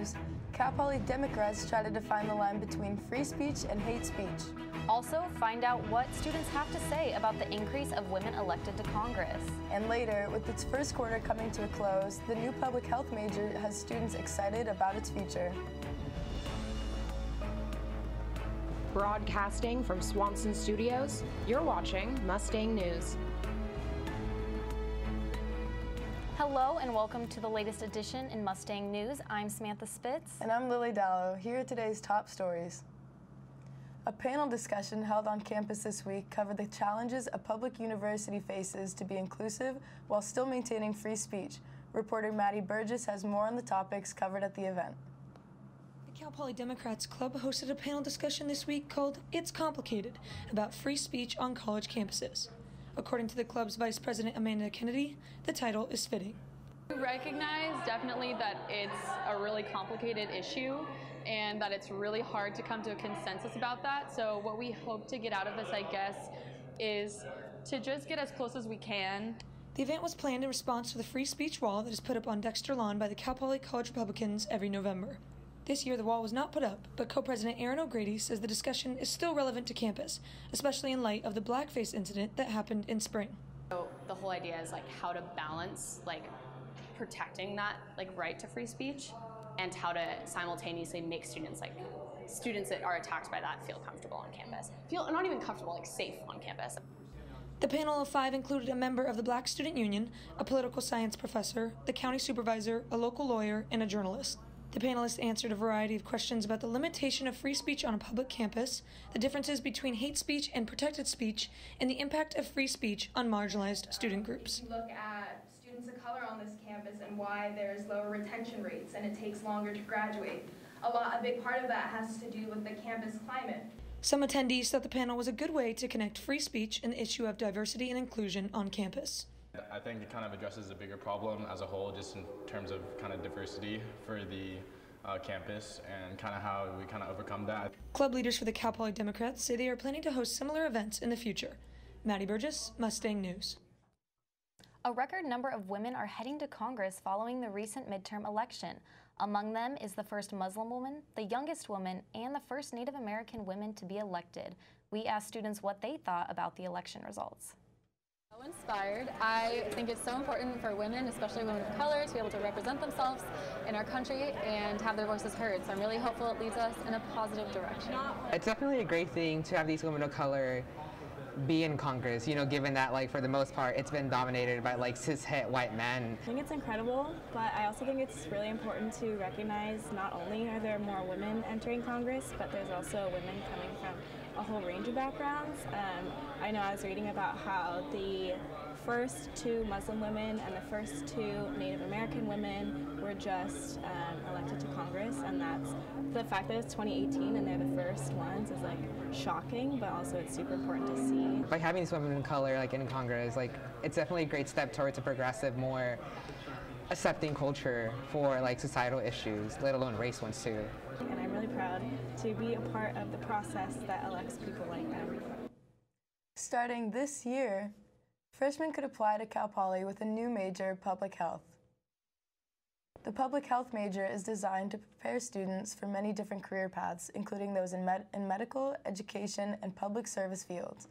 news, Cal Poly Democrats try to define the line between free speech and hate speech. Also, find out what students have to say about the increase of women elected to Congress. And later, with its first quarter coming to a close, the new public health major has students excited about its future. Broadcasting from Swanson Studios, you're watching Mustang News. Hello and welcome to the latest edition in Mustang News. I'm Samantha Spitz. And I'm Lily Dallow. Here are today's top stories. A panel discussion held on campus this week covered the challenges a public university faces to be inclusive while still maintaining free speech. Reporter Maddie Burgess has more on the topics covered at the event. The Cal Poly Democrats Club hosted a panel discussion this week called It's Complicated about free speech on college campuses. According to the club's vice president Amanda Kennedy, the title is fitting. We recognize definitely that it's a really complicated issue and that it's really hard to come to a consensus about that. So what we hope to get out of this, I guess, is to just get as close as we can. The event was planned in response to the free speech wall that is put up on Dexter Lawn by the Cal Poly College Republicans every November. This year the wall was not put up, but co-president Aaron O'Grady says the discussion is still relevant to campus, especially in light of the blackface incident that happened in spring. So the whole idea is how to balance protecting that right to free speech and how to simultaneously make students that are attacked by that feel comfortable on campus. Feel not even comfortable, safe on campus. The panel of 5 included a member of the Black Student Union, a political science professor, the county supervisor, a local lawyer, and a journalist. The panelists answered a variety of questions about the limitation of free speech on a public campus, the differences between hate speech and protected speech, and the impact of free speech on marginalized student groups. Look at students of color on this campus and why there's lower retention rates and it takes longer to graduate. A big part of that has to do with the campus climate. Some attendees thought the panel was a good way to connect free speech and the issue of diversity and inclusion on campus. I think it kind of addresses a bigger problem as a whole, just in terms of diversity for the campus and how we overcome that. Club leaders for the Cal Poly Democrats say they are planning to host similar events in the future. Maddie Burgess, Mustang News. A record number of women are heading to Congress following the recent midterm election. Among them is the first Muslim woman, the youngest woman, and the first Native American women to be elected. We asked students what they thought about the election results. So inspired. I think it's so important for women, especially women of color, to be able to represent themselves in our country and have their voices heard. So I'm really hopeful it leads us in a positive direction. It's definitely a great thing to have these women of color be in Congress, given that for the most part it's been dominated by cis-het white men. I think it's incredible, but I also think it's really important to recognize not only are there more women entering Congress, but there's also women coming from a whole range of backgrounds. I know I was reading about how the first 2 Muslim women and the first 2 Native American women were just elected to Congress, and that's the fact that it's 2018 and they're the first ones is shocking, but also it's super important to see. By having these women of color in Congress, it's definitely a great step towards a progressive, more accepting culture for societal issues, let alone race ones too. And I'm really proud to be a part of the process that elects people like them. Starting this year, freshmen could apply to Cal Poly with a new major, public health. The public health major is designed to prepare students for many different career paths, including those in medical, education, and public service fields.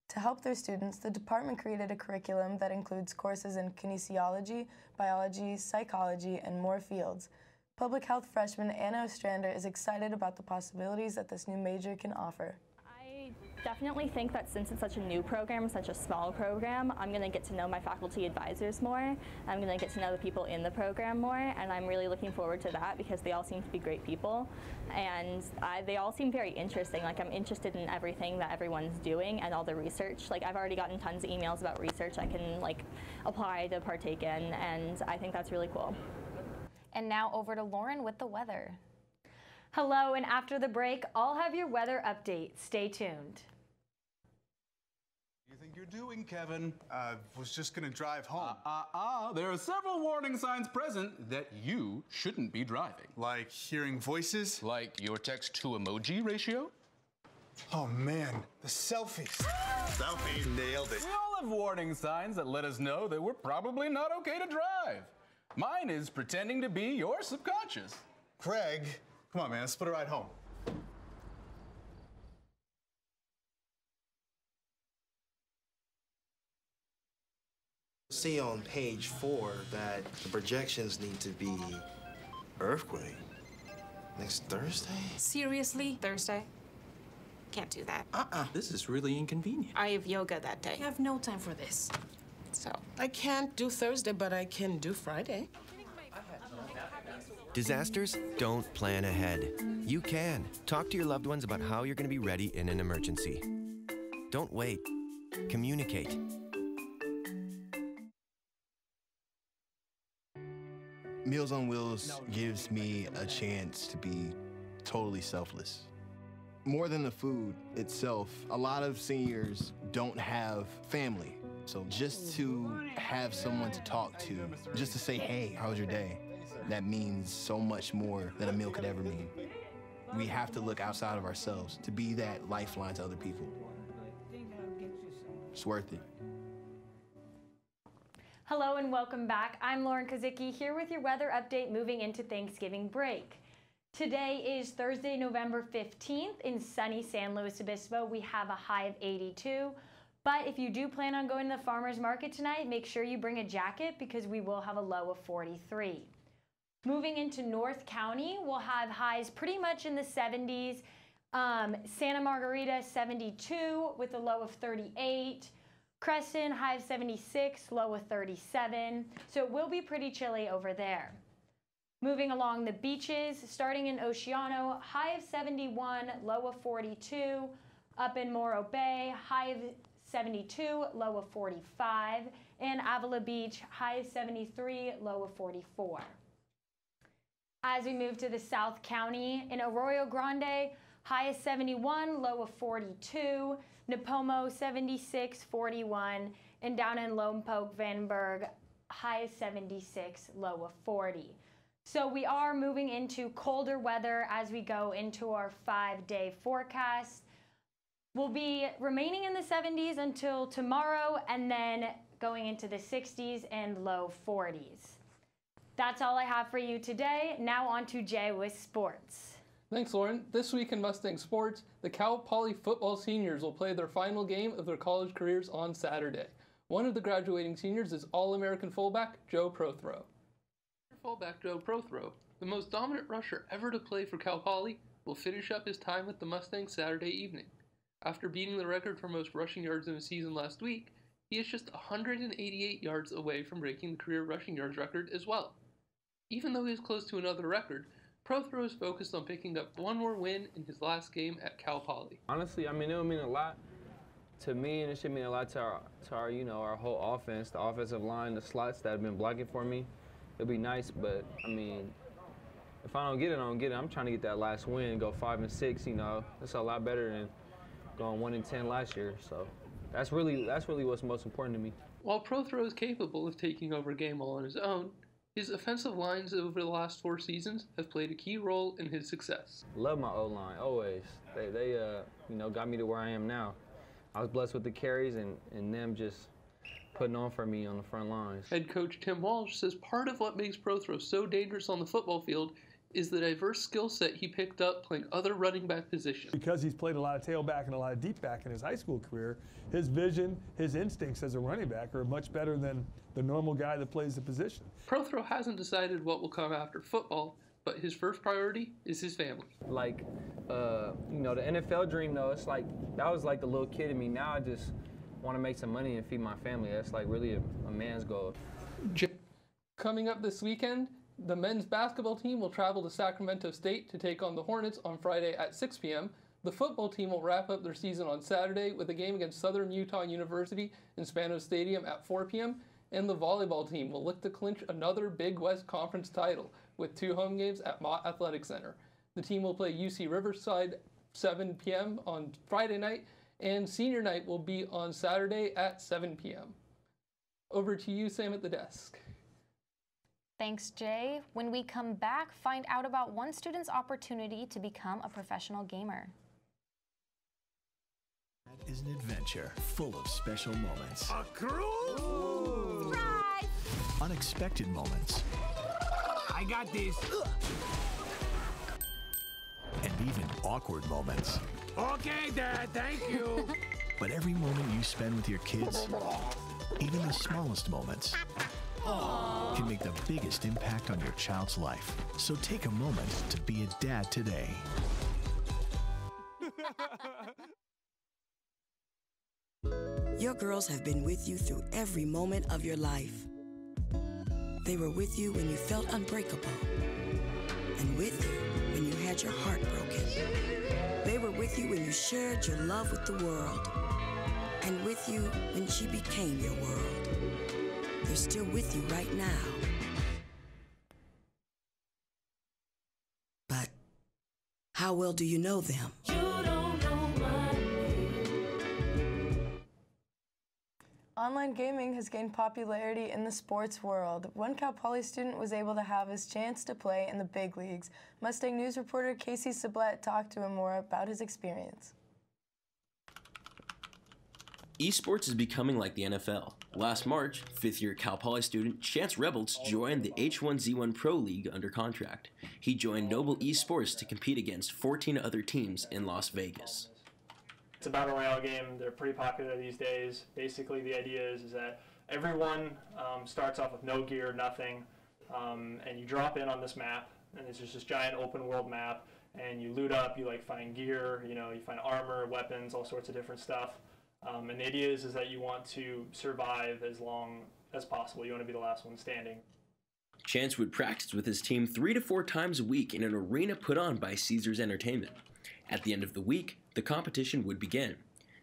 To help their students, the department created a curriculum that includes courses in kinesiology, biology, psychology, and more fields. Public health freshman Anna Ostrander is excited about the possibilities that this new major can offer. I definitely think that since it's such a new program, such a small program, I'm going to get to know my faculty advisors more. I'm going to get to know the people in the program more, and I'm really looking forward to that because they all seem to be great people, and they all seem very interesting. I'm interested in everything that everyone's doing and all the research. I've already gotten tons of emails about research I can apply to partake in, and I think that's really cool. And now over to Lauren with the weather. Hello, and after the break, I'll have your weather update. Stay tuned. What do you think you're doing, Kevin? Was just gonna drive home. There are several warning signs present that you shouldn't be driving. Like hearing voices? Like your text-to-emoji ratio? Oh man, the selfies. Selfie, nailed it. We all have warning signs that let us know that we're probably not okay to drive. Mine is pretending to be your subconscious. Craig, come on, man, let's put a ride home. See on page 4 that the projections need to be earthquake next Thursday. Seriously? Thursday? Can't do that. This is really inconvenient. I have yoga that day. I have no time for this. So. I can't do Thursday, but I can do Friday. Disasters don't plan ahead. You can. Talk to your loved ones about how you're going to be ready in an emergency. Don't wait. Communicate. Meals on Wheels gives me a chance to be totally selfless. More than the food itself, a lot of seniors don't have family. So just to have someone to talk to, just to say, hey, how was your day? That means so much more than a meal could ever mean. We have to look outside of ourselves to be that lifeline to other people. It's worth it. Hello and welcome back. I'm Lauren Kozicki here with your weather update moving into Thanksgiving break. Today is Thursday, November 15th. In sunny San Luis Obispo, we have a high of 82. But if you do plan on going to the farmer's market tonight, make sure you bring a jacket because we will have a low of 43. Moving into North County, we'll have highs pretty much in the 70s. Santa Margarita, 72 with a low of 38. Crescent, high of 76, low of 37. So it will be pretty chilly over there. Moving along the beaches, starting in Oceano, high of 71, low of 42. Up in Morro Bay, high of 72, low of 45. And Avila Beach, high of 73, low of 44. As we move to the South County, in Arroyo Grande, high of 71, low of 42. Nipomo, 76, 41. And down in Lompoc, Vandenberg, high of 76, low of 40. So we are moving into colder weather as we go into our 5-day forecast. We'll be remaining in the 70s until tomorrow and then going into the 60s and low 40s. That's all I have for you today. Now on to Jay with sports. Thanks, Lauren. This week in Mustang sports, the Cal Poly football seniors will play their final game of their college careers on Saturday. One of the graduating seniors is All-American fullback Joe Prothro. Fullback Joe Prothro, the most dominant rusher ever to play for Cal Poly, will finish up his time with the Mustangs Saturday evening. After beating the record for most rushing yards in a season last week, he is just 188 yards away from breaking the career rushing yards record as well. Even though he is close to another record, Prothro is focused on picking up one more win in his last game at Cal Poly. Honestly, I mean, it would mean a lot to me, and it should mean a lot to our our whole offense, the offensive line, the slots that have been blocking for me. It'd be nice, but I mean, if I don't get it, I don't get it. I'm trying to get that last win, go 5-6. That's a lot better than going 1-10 last year. So that's really what's most important to me. While Prothro is capable of taking over a game all on his own, his offensive lines over the last 4 seasons have played a key role in his success. Love my O-line, always. They got me to where I am now. I was blessed with the carries and them just putting on for me on the front lines. Head coach Tim Walsh says part of what makes Prothro so dangerous on the football field is the diverse skill set he picked up playing other running back positions. Because he's played a lot of tailback and a lot of deep back in his high school career, his vision, his instincts as a running back are much better than the normal guy that plays the position. Prothro hasn't decided what will come after football, but his first priority is his family. Like, the NFL dream, though, it's like, that was like the little kid in me. Now I just want to make some money and feed my family. That's like really a man's goal. Coming up this weekend, the men's basketball team will travel to Sacramento State to take on the Hornets on Friday at 6 p.m. The football team will wrap up their season on Saturday with a game against Southern Utah University in Spanos Stadium at 4 p.m. And the volleyball team will look to clinch another Big West Conference title with 2 home games at Mott Athletic Center. The team will play UC Riverside 7 p.m. on Friday night, and senior night will be on Saturday at 7 p.m. Over to you, Sam, at the desk. Thanks, Jay. When we come back, find out about one student's opportunity to become a professional gamer. That is an adventure full of special moments. A cruise! Surprise! Unexpected moments. I got this. awkward moments. Okay, Dad, thank you. But every moment you spend with your kids, even the smallest moments, can make the biggest impact on your child's life. So take a moment to be a dad today. Your girls have been with you through every moment of your life. They were with you when you felt unbreakable, and with you when you had your heart broken. They were with you when you shared your love with the world, and with you when she became your world. They're still with you right now. But how well do you know them? Online gaming has gained popularity in the sports world. One Cal Poly student was able to have his chance to play in the big leagues. Mustang News reporter Casey Sublette talked to him more about his experience. Esports is becoming like the NFL. Last March, fifth-year Cal Poly student Chance Rebels joined the H1Z1 Pro League under contract. He joined Noble Esports to compete against 14 other teams in Las Vegas. It's a battle royale game. They're pretty popular these days. Basically, the idea is that everyone starts off with no gear, nothing, and you drop in on this map, and it's just this giant open world map, and you loot up, you find gear, you find armor, weapons, all sorts of different stuff. And the idea is that you want to survive as long as possible. You want to be the last one standing. Chance would practice with his team 3 to 4 times a week in an arena put on by Caesars Entertainment. At the end of the week, the competition would begin.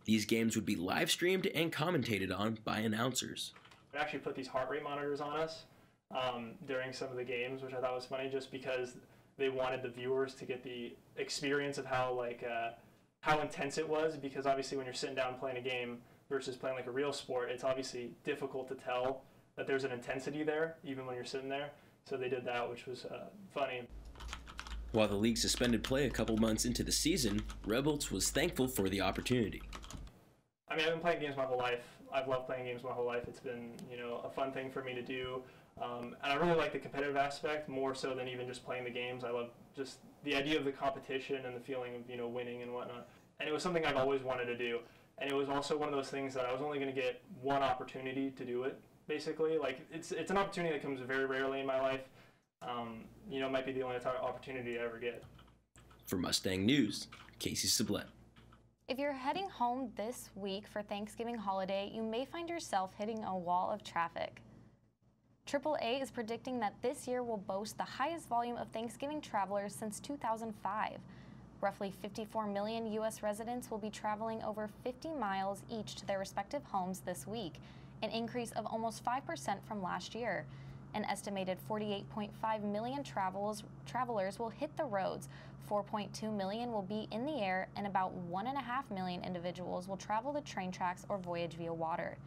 These games would be live streamed and commentated on by announcers. They actually put these heart rate monitors on us during some of the games, which I thought was funny, just because they wanted the viewers to get the experience of how intense it was, because obviously when you're sitting down playing a game versus playing like a real sport, it's obviously difficult to tell that there's an intensity there, even when you're sitting there. So they did that, which was funny. While the league suspended play a couple months into the season, Rebels was thankful for the opportunity. I mean, I've been playing games my whole life. I've loved playing games my whole life. It's been, a fun thing for me to do. And I really like the competitive aspect more so than even just playing the games. I love just the idea of the competition and the feeling of, winning and whatnot. And it was something I've always wanted to do. And it was also one of those things that I was only going to get one opportunity to do it, basically. Like, it's an opportunity that comes very rarely in my life. It might be the only opportunity I ever get. For Mustang News, Casey Sublette. If you're heading home this week for Thanksgiving holiday, you may find yourself hitting a wall of traffic. AAA is predicting that this year will boast the highest volume of Thanksgiving travelers since 2005. Roughly 54 million U.S. residents will be traveling over 50 miles each to their respective homes this week, an increase of almost 5% from last year. An estimated 48.5 million travelers will hit the roads, 4.2 million will be in the air, and about 1.5 million individuals will travel the train tracks or voyage via water.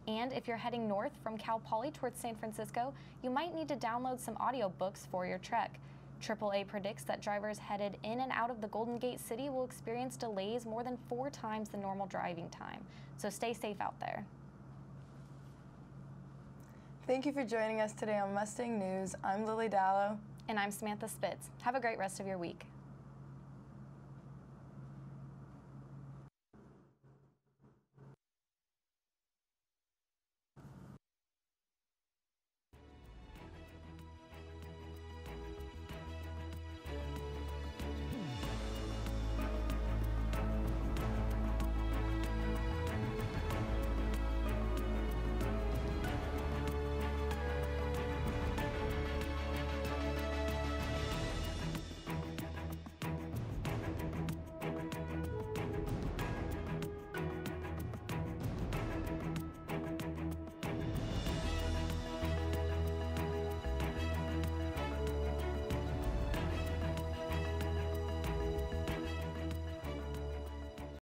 And if you're heading north from Cal Poly towards San Francisco, you might need to download some audiobooks for your trek. AAA predicts that drivers headed in and out of the Golden Gate City will experience delays more than 4 times the normal driving time. So stay safe out there. Thank you for joining us today on Mustang News. I'm Lily Dallow. And I'm Samantha Spitz. Have a great rest of your week.